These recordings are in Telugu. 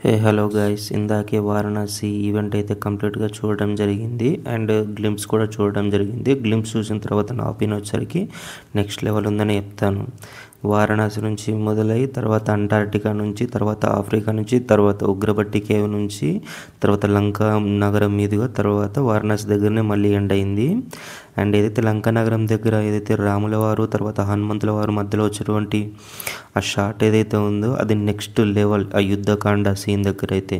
హే హలో గైస్, ఇందాకే వారణాసి ఈవెంట్ అయితే కంప్లీట్గా చూడడం జరిగింది అండ్ గ్లింప్స్ కూడా చూడడం జరిగింది. గ్లింప్స్ చూసిన తర్వాత నా ఒపీనియన్ వచ్చేసరికి నెక్స్ట్ లెవెల్ ఉందని చెప్తాను. వారణాసి నుంచి మొదలై తర్వాత అంటార్క్టికా నుంచి, తర్వాత ఆఫ్రికా నుంచి, తర్వాత ఉగ్రబట్టి కేవ్ నుంచి, తర్వాత లంకా నగరం మీదుగా తర్వాత వారణాసి దగ్గరనే మళ్ళీ ఎండ్ అయింది. అండ్ ఏదైతే లంకా నగరం దగ్గర ఏదైతే రాముల వారు తర్వాత హనుమంతుల వారు మధ్యలో వచ్చేటువంటి ఆ షాట్ ఏదైతే ఉందో అది నెక్స్ట్ లెవెల్. ఆ యుద్ధకాండ సీన్ దగ్గర అయితే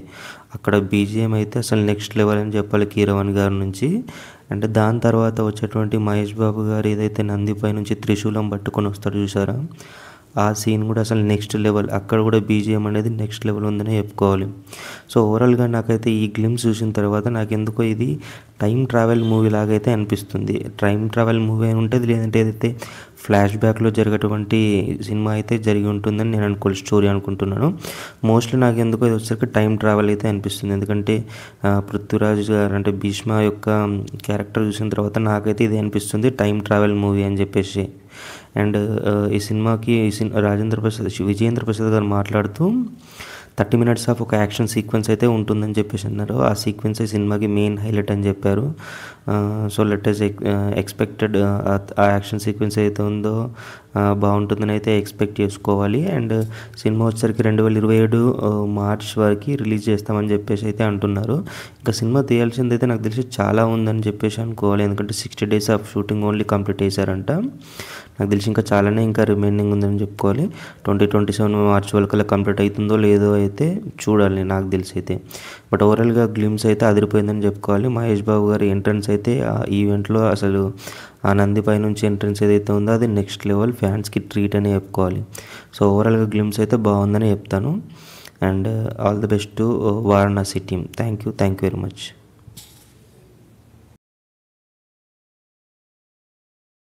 అక్కడ బీజిఎం అయితే అసలు నెక్స్ట్ లెవెల్ అని చెప్పాలి కీరవాణి గారి నుంచి. అంటే దాని తర్వాత వచ్చేటువంటి మహేష్ బాబు గారు ఏదైతే నందిపై నుంచి త్రిశూలం పట్టుకొని వస్తాడు చూసారా, ఆ సీన్ కూడా అసలు నెక్స్ట్ లెవెల్. అక్కడ కూడా బీజిఎం అనేది నెక్స్ట్ లెవెల్ ఉందని చెప్పుకోవాలి. సో ఓవరాల్గా నాకైతే ఈ గ్లిమ్స్ చూసిన తర్వాత నాకు ఎందుకో ఇది టైం ట్రావెల్ మూవీ లాగైతే అనిపిస్తుంది. టైం ట్రావెల్ మూవీ అని ఉంటుంది, లేదంటే ఏదైతే ఫ్లాష్ బ్యాక్లో జరిగేటువంటి సినిమా అయితే జరిగి ఉంటుందని నేను స్టోరీ అనుకుంటున్నాను. మోస్ట్లీ నాకు ఎందుకో ఇది వచ్చేసరికి టైం ట్రావెల్ అయితే అనిపిస్తుంది. ఎందుకంటే పృథ్వీరాజ్ గారు అంటే భీష్మ యొక్క క్యారెక్టర్ చూసిన తర్వాత నాకైతే ఇది అనిపిస్తుంది టైం ట్రావెల్ మూవీ అని చెప్పేసి. అండ్ ఈ సినిమాకి విజయేంద్ర ప్రసాద్ గారు మాట్లాడుతూ 30 minutes ఆఫ్ ఒక యాక్షన్ సీక్వెన్స్ అయితే ఉంటుందని చెప్పేసి అన్నారు. ఆ సీక్వెన్స్ ఈ సినిమాకి మెయిన్ హైలైట్ అని చెప్పారు. సో లెట్ అస్ ఎక్స్పెక్టెడ్ ఆ యాక్షన్ సీక్వెన్స్ అయితే ఉందో బాగుంటుందని అయితే ఎక్స్పెక్ట్ చేసుకోవాలి. అండ్ సినిమా వచ్చేసరికి 2027 మార్చ్ వరకు రిలీజ్ చేస్తామని చెప్పేసి అయితే అంటున్నారు. ఇంకా సినిమా తీయాల్సింది అయితే నాకు తెలిసి చాలా ఉందని చెప్పేసి అనుకోవాలి. ఎందుకంటే 60 days of shooting only complete చేశారంట. నాకు తెలిసి ఇంకా చాలానే ఇంకా రిమైనింగ్ ఉందని చెప్పుకోవాలి. 2027 మార్చ్ వరకల్లా కంప్లీట్ అవుతుందో లేదో అయితే చూడాలి నాకు తెలిసి అయితే. బట్ ఓవరాల్గా గ్లిమ్స్ అయితే అదిరిపోయిందని చెప్పుకోవాలి. మహేష్ బాబు గారి ఎంట్రన్స్ అయితే ఆ ఈవెంట్లో అసలు ఆ నందిపై నుంచి ఎంట్రన్స్ ఏదైతే ఉందో అది నెక్స్ట్ లెవెల్, ఫ్యాన్స్కి ట్రీట్ అని చెప్పుకోవాలి. సో ఓవరాల్గా గ్లిమ్స్ అయితే బాగుందని చెప్తాను. And all the best to Varanasi team. Thank you very much.